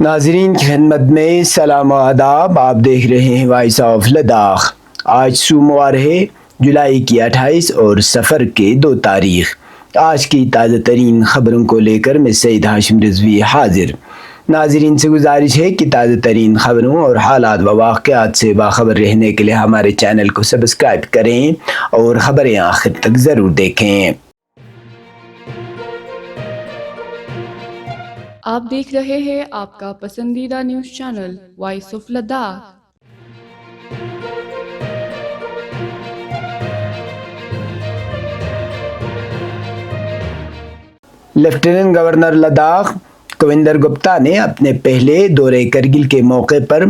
ناظرین کی خدمت میں سلام و آداب. آپ دیکھ رہے ہیں وائس آف لداخ. آج سوموار ہے، جولائی کی 28 اور سفر کے 2 تاریخ. آج کی تازہ ترین خبروں کو لے کر میں سعید ہاشم رضوی حاضر. ناظرین سے گزارش ہے کہ تازہ ترین خبروں اور حالات و واقعات سے باخبر رہنے کے لیے ہمارے چینل کو سبسکرائب کریں اور خبریں آخر تک ضرور دیکھیں. آپ دیکھ رہے ہیں آپ کا پسندیدہ news channel Voice of Ladakh. Lieutenant governor Ladakh Kavinder Gupta نے اپنے پہلے دورے کرگل کے موقع پر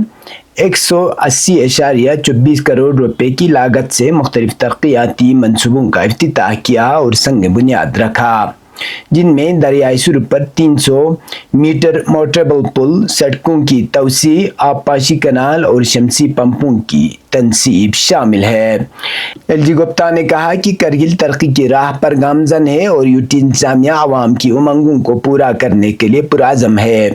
180.24 کروڑ روپے کی لاگت سے مختلف ترقیاتی منصوبوں کا افتتاح کیا اور سنگ بنیاد رکھا، جن میں دریائے سرخ پر 300 میٹر موٹریبل پل، سڑکوں کی توسیع، آبپاشی کنال اور شمسی پمپوں کی تنصیب شامل ہے. ایل جی گپتا نے کہا کہ کرگل ترقی کی راہ پر گامزن ہے اور یوٹی انتظامیہ عوام کی امنگوں کو پورا کرنے کے لیے پرعزم ہے.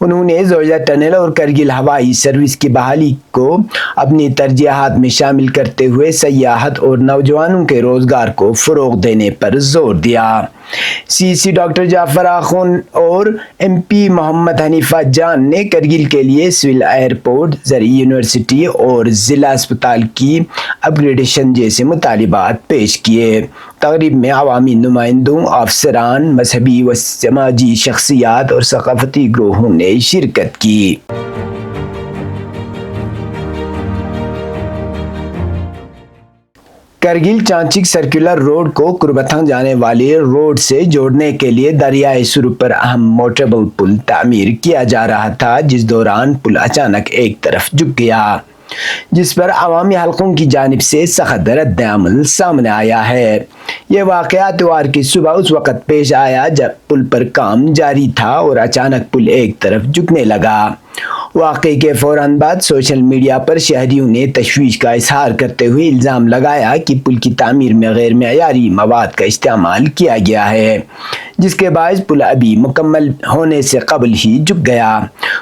انہوں نے زوجہ ٹنل اور کرگل ہوائی سروس کی بحالی کو اپنی ترجیحات میں شامل کرتے ہوئے سیاحت اور نوجوانوں کے روزگار کو فروغ دینے پر زور دیا. سی ڈاکٹر جعفر آخون اور ایم پی محمد حنیفہ جان نے کرگل کے لیے سول ایئرپورٹ، زرعی یونیورسٹی اور ضلع اسپتال کی اپ گریڈیشن جیسے مطالبات پیش کیے. تقریب میں عوامی نمائندوں، افسران، مذہبی و سماجی شخصیات اور ثقافتی گروہوں نے شرکت کی. کرگل چانچک سرکولر روڈ کو کربتھنگ جانے والے روڈ سے جوڑنے کے لیے دریائے سرخ پر اہم موٹریبل پل تعمیر کیا جا رہا تھا، جس دوران پل اچانک ایک طرف جھک گیا، جس پر عوامی حلقوں کی جانب سے سخت رد عمل سامنے آیا ہے. یہ واقعہ اتوار کی صبح اس وقت پیش آیا جب پل پر کام جاری تھا اور اچانک پل ایک طرف جھکنے لگا. واقعے کے فوراً بعد سوشل میڈیا پر شہریوں نے تشویش کا اظہار کرتے ہوئے الزام لگایا کہ پل کی تعمیر میں غیر معیاری مواد کا استعمال کیا گیا ہے، جس کے باعث پل ابھی مکمل ہونے سے قبل ہی جھک گیا.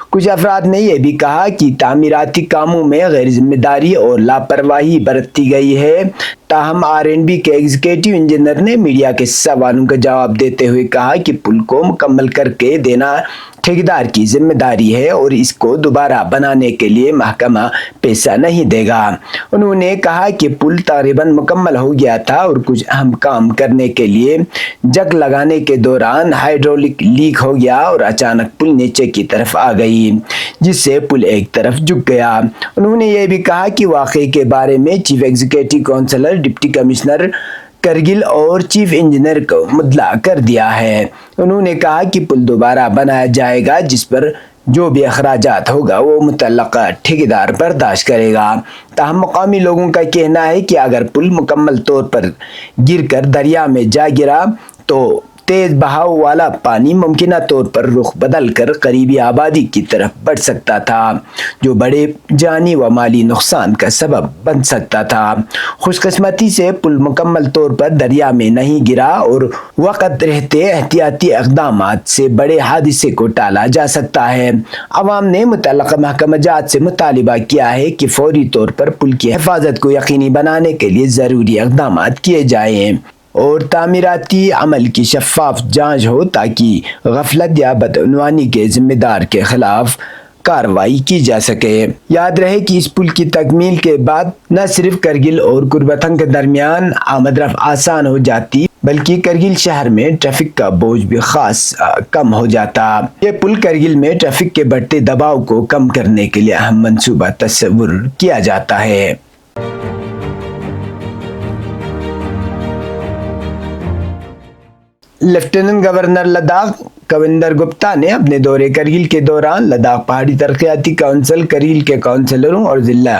کچھ افراد نے یہ بھی کہا کہ تعمیراتی کاموں میں غیر ذمہ داری اور لاپرواہی برتی گئی ہے. تاہم آر&بی کے ایگزیکٹو انجینئر نے میڈیا کے سوالوں کا جواب دیتے ہوئے کہا کہ پل کو مکمل کر کے دینا ٹھیکیدار کی ذمہ داری ہے اور اس کو دوبارہ بنانے کے لیے محکمہ پیسہ نہیں دے گا. انہوں نے کہا کہ پل تقریباً مکمل ہو گیا تھا اور کچھ اہم کام کرنے کے لیے جک لگانے کے دوران ہائیڈرولک لیک ہو گیا اور اچانک پل نیچے کی طرف آ گئی، جس سے پل ایک طرف جھک گیا. انہوں نے یہ بھی کہا کہ واقعے کے بارے میں chief executive councillor, deputy commissioner Kargil اور چیف انجینئر کو مطلع کر دیا ہے. انہوں نے کہا کہ پل دوبارہ بنایا جائے گا، جس پر جو بھی اخراجات ہوگا وہ متعلقہ ٹھیکیدار برداشت کرے گا. تاہم مقامی لوگوں کا کہنا ہے کہ اگر پل مکمل طور پر گر کر دریا میں جا گرا تو تیز بہاؤ والا پانی ممکنہ طور پر رخ بدل کر قریبی آبادی کی طرف بڑھ سکتا تھا، جو بڑے جانی و مالی نقصان کا سبب بن سکتا تھا. خوش قسمتی سے پل مکمل طور پر دریا میں نہیں گرا اور وقت رہتے احتیاطی اقدامات سے بڑے حادثے کو ٹالا جا سکتا ہے. عوام نے متعلقہ محکمہ جات سے مطالبہ کیا ہے کہ فوری طور پر پل کی حفاظت کو یقینی بنانے کے لیے ضروری اقدامات کیے جائیں اور تعمیراتی عمل کی شفاف جانچ ہو تاکہ غفلت یا بدعنوانی کے ذمہ دار کے خلاف کارروائی کی جا سکے. یاد رہے کہ اس پل کی تکمیل کے بعد نہ صرف کرگل اور کربتھنگ کے درمیان آمد رفت آسان ہو جاتی بلکہ کرگل شہر میں ٹریفک کا بوجھ بھی خاص کم ہو جاتا. یہ پل کرگل میں ٹریفک کے بڑھتے دباؤ کو کم کرنے کے لیے اہم منصوبہ تصور کیا جاتا ہے. لیفٹیننٹ گورنر لداخ کویندر گپتا نے اپنے دورے کرگل کے دوران لداخ پہاڑی ترقیاتی کونسل کرگل کے کونسلروں اور ضلع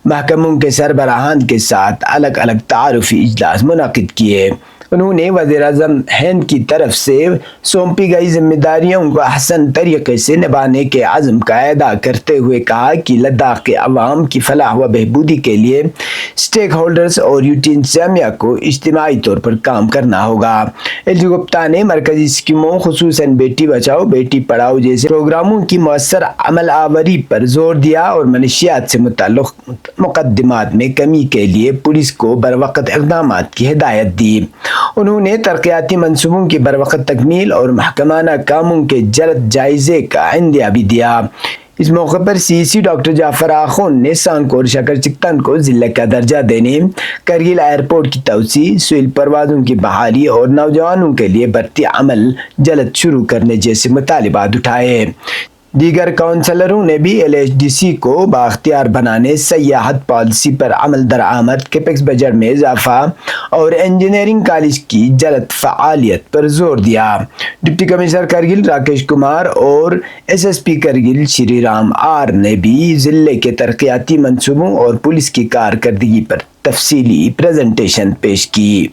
محکموں کے سربراہان کے ساتھ الگ الگ تعارفی اجلاس منعقد کیے. انہوں نے وزیراعظم ہند کی طرف سے سونپی گئی ذمہ داریوں کو احسن طریقے سے نبھانے کے عزم کا اعادہ کرتے ہوئے کہا کہ لداخ کے عوام کی فلاح و بہبودی کے لیے اسٹیک ہولڈرز اور یوٹی انتظامیہ کو اجتماعی طور پر کام کرنا ہوگا۔ ایل جی گپتا نے مرکزی اسکیموں خصوصاً بیٹی بچاؤ بیٹی پڑھاؤ جیسے پروگراموں کی مؤثر عمل آوری پر زور دیا اور منشیات سے متعلق مقدمات میں کمی کے لیے پولیس کو بروقت اقدامات کی ہدایت دی۔ انہوں نے ترقیاتی منصوبوں کی بروقت تکمیل اور محکمانہ کاموں کے جلد جائزے کا عندیہ بھی دیا۔ اس موقع پر سی ڈاکٹر جعفر آخون نے سانکو اور شکر چکتن کو ضلع کا درجہ دینے، کرگل ایئرپورٹ کی توسیع، سول پروازوں کی بحالی اور نوجوانوں کے لیے بھرتی عمل جلد شروع کرنے جیسے مطالبات اٹھائے۔ دیگر کونسلروں نے بھی ایل ایچ ڈی سی کو بااختیار بنانے، سیاحت پالیسی پر عمل درآمد، کیپیکس بجٹ میں اضافہ اور انجینئرنگ کالج کی جلد فعالیت پر زور دیا۔ ڈپٹی کمشنر کرگل راکیش کمار اور S S P Kargil Shri Ram R نے بھی ضلع کے ترقیاتی منصوبوں اور پولیس کی کارکردگی پر تفصیلی پریزنٹیشن پیش کی۔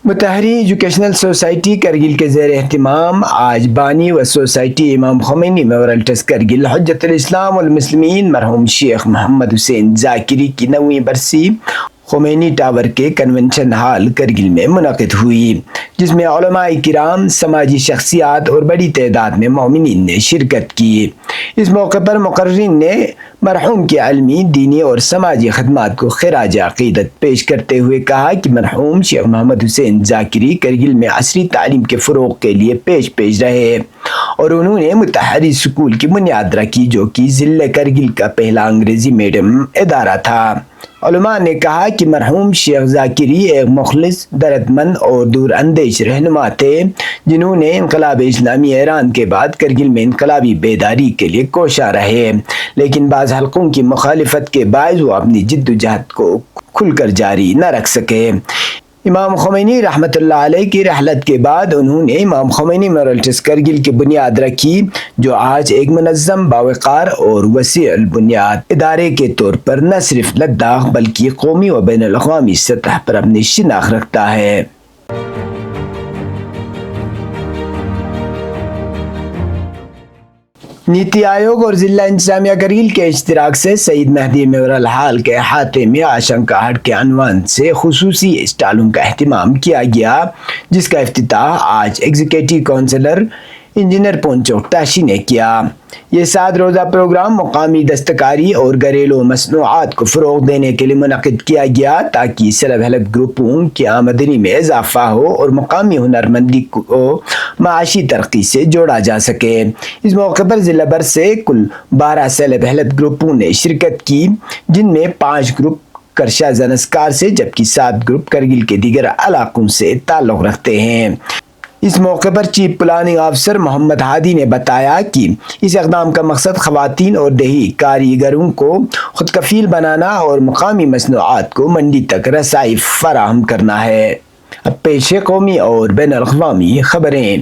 متحری ایجوکیشنل سوسائٹی کرگل کے زیر اہتمام آج بانی و سوسائٹی امام خمینی میموریل ٹرسٹ کرگل حجت الاسلام والمسلمین مرحوم شیخ محمد حسین ذاکری کی 9ویں برسی خمینی ٹاور کے کنونشن ہال کرگل میں منعقد ہوئی، جس میں علماء کرام، سماجی شخصیات اور بڑی تعداد میں مومنین نے شرکت کی۔ اس موقع پر مقررین نے مرحوم کی علمی، دینی اور سماجی خدمات کو خراج عقیدت پیش کرتے ہوئے کہا کہ مرحوم شیخ محمد حسین ذاکری کرگل میں عصری تعلیم کے فروغ کے لیے پیش رہے اور انہوں نے متحری اسکول کی بنیاد رکھی جو کہ ضلع کرگل کا پہلا انگریزی میڈیم ادارہ تھا۔ علماء نے کہا کہ مرحوم شیخ ذاکری ایک مخلص، دردمند مند اور دور اندیش رہنما تھے، جنہوں نے انقلاب اسلامی ایران کے بعد کرگل میں انقلابی بیداری کے لیے کوشاں رہے، لیکن بعض حلقوں کی مخالفت کے باعث وہ اپنی جدوجہد کو کھل کر جاری نہ رکھ سکے۔ امام خمینی رحمۃ اللہ علیہ کی رحلت کے بعد انہوں نے امام خمینی میموریل ٹرسٹ کرگل کی بنیاد رکھی، جو آج ایک منظم، باوقار اور وسیع البنیاد ادارے کے طور پر نہ صرف لداخ بلکہ قومی و بین الاقوامی سطح پر اپنی شناخت رکھتا ہے۔ نیتی آیوگ اور ضلع انتظامیہ کرگل کے اشتراک سے سعید مہدی میموریل ہال کے احاطے میں آشنکا ہٹ کے عنوان سے خصوصی اسٹالوں کا اہتمام کیا گیا، جس کا افتتاح آج ایگزیکٹو کونسلر انجینئر پونچوک تاشی نے کیا۔ یہ 7 روزہ پروگرام مقامی دستکاری اور گھریلو مصنوعات کو فروغ دینے کے لیے منعقد کیا گیا تاکہ سیلف ہیلپ گروپوں کی آمدنی میں اضافہ ہو اور مقامی ہنرمندی کو معاشی ترقی سے جوڑا جا سکے۔ اس موقع پر ضلع بھر سے کل 12 سیلف ہیلپ گروپوں نے شرکت کی، جن میں 5 گروپ کرشا زنسکار سے جبکہ 7 گروپ کرگل کے دیگر علاقوں سے تعلق رکھتے ہیں۔ اس موقع پر چیف پلاننگ آفیسر محمد ہادی نے بتایا کہ اس اقدام کا مقصد خواتین اور دیہی کاریگروں کو خود کفیل بنانا اور مقامی مصنوعات کو منڈی تک رسائی فراہم کرنا ہے۔ اب پیش قومی اور بین الاقوامی خبریں۔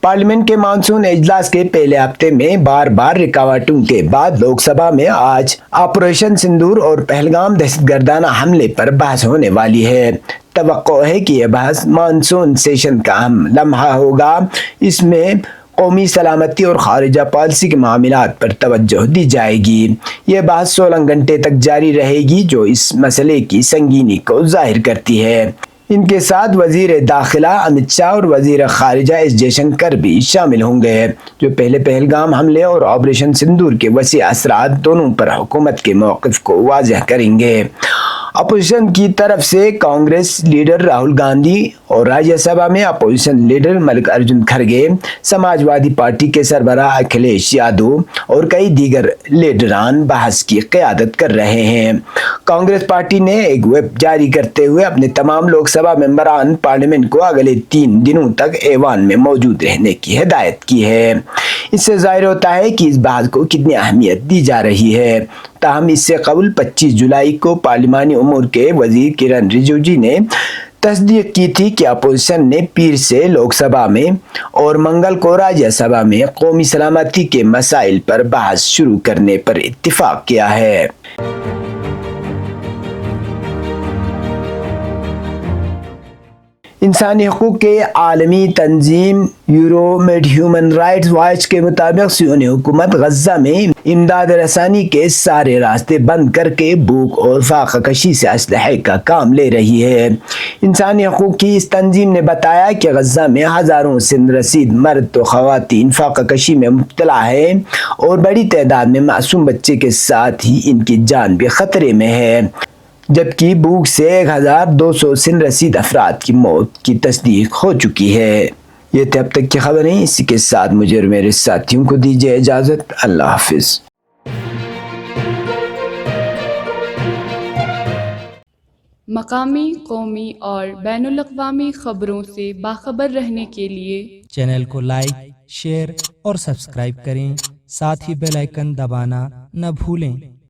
پارلیمنٹ کے مانسون اجلاس کے پہلے ہفتے میں بار بار رکاوٹوں کے بعد لوک سبھا میں آج آپریشن سندور اور پہلگام دہشت گردانہ حملے پر بحث ہونے والی ہے۔ توقع ہے کہ یہ بحث مانسون سیشن کا اہم لمحہ ہوگا۔ اس میں قومی سلامتی اور خارجہ پالیسی کے معاملات پر توجہ دی جائے گی۔ یہ بحث 16 گھنٹے تک جاری رہے گی، جو اس مسئلے کی سنگینی کو ظاہر کرتی ہے۔ ان کے ساتھ وزیر داخلہ امت شاہ اور وزیر خارجہ ایس جے شنکر بھی شامل ہوں گے، جو پہلے پہلگام حملے اور آپریشن سندور کے وسیع اثرات دونوں پر حکومت کے موقف کو واضح کریں گے۔ اپوزیشن کی طرف سے کانگریس لیڈر راہل گاندھی اور راجیہ سبھا میں اپوزیشن لیڈر ملک ارجن کھرگے، سماجوادی پارٹی کے سربراہ اکھلیش یادو اور کئی دیگر لیڈران بحث کی قیادت کر رہے ہیں۔ کانگریس پارٹی نے ایک ویب جاری کرتے ہوئے اپنے تمام لوک سبھا ممبران پارلیمنٹ کو اگلے 3 دنوں تک ایوان میں موجود رہنے کی ہدایت کی ہے۔ اس سے ظاہر ہوتا ہے کہ اس بحث کو کتنی اہمیت دی جا رہی ہے۔ تاہم اس سے قبل 25 جولائی کو پارلیمانی امور کے وزیر کرن رجیجو نے تصدیق کی تھی کہ اپوزیشن نے پیر سے لوک سبھا میں اور منگل کو راجیہ سبھا میں قومی سلامتی کے مسائل پر بحث شروع کرنے پر اتفاق کیا ہے۔ انسانی حقوق کے عالمی تنظیم یورومیڈ ہیومن رائٹس واچ کے مطابق صہیونی حکومت غزہ میں امداد رسانی کے سارے راستے بند کر کے بھوک اور فاقہ کشی سے اسلحے کا کام لے رہی ہے۔ انسانی حقوق کی اس تنظیم نے بتایا کہ غزہ میں ہزاروں سن رسید مرد و خواتین فاقہ کشی میں مبتلا ہے اور بڑی تعداد میں معصوم بچے کے ساتھ ہی ان کی جان بھی خطرے میں ہے، جبکہ بھوک سے 1200 سن رسید افراد کی موت کی تصدیق ہو چکی ہے۔ یہ تھے اب تک کی خبریں، اسی کے ساتھ مجھے اور میرے ساتھیوں کو دیجیے اجازت۔ اللہ حافظ۔ مقامی، قومی اور بین الاقوامی خبروں سے باخبر رہنے کے لیے چینل کو لائک، شیئر اور سبسکرائب کریں، ساتھ ہی بیل آئیکن دبانا نہ بھولیں۔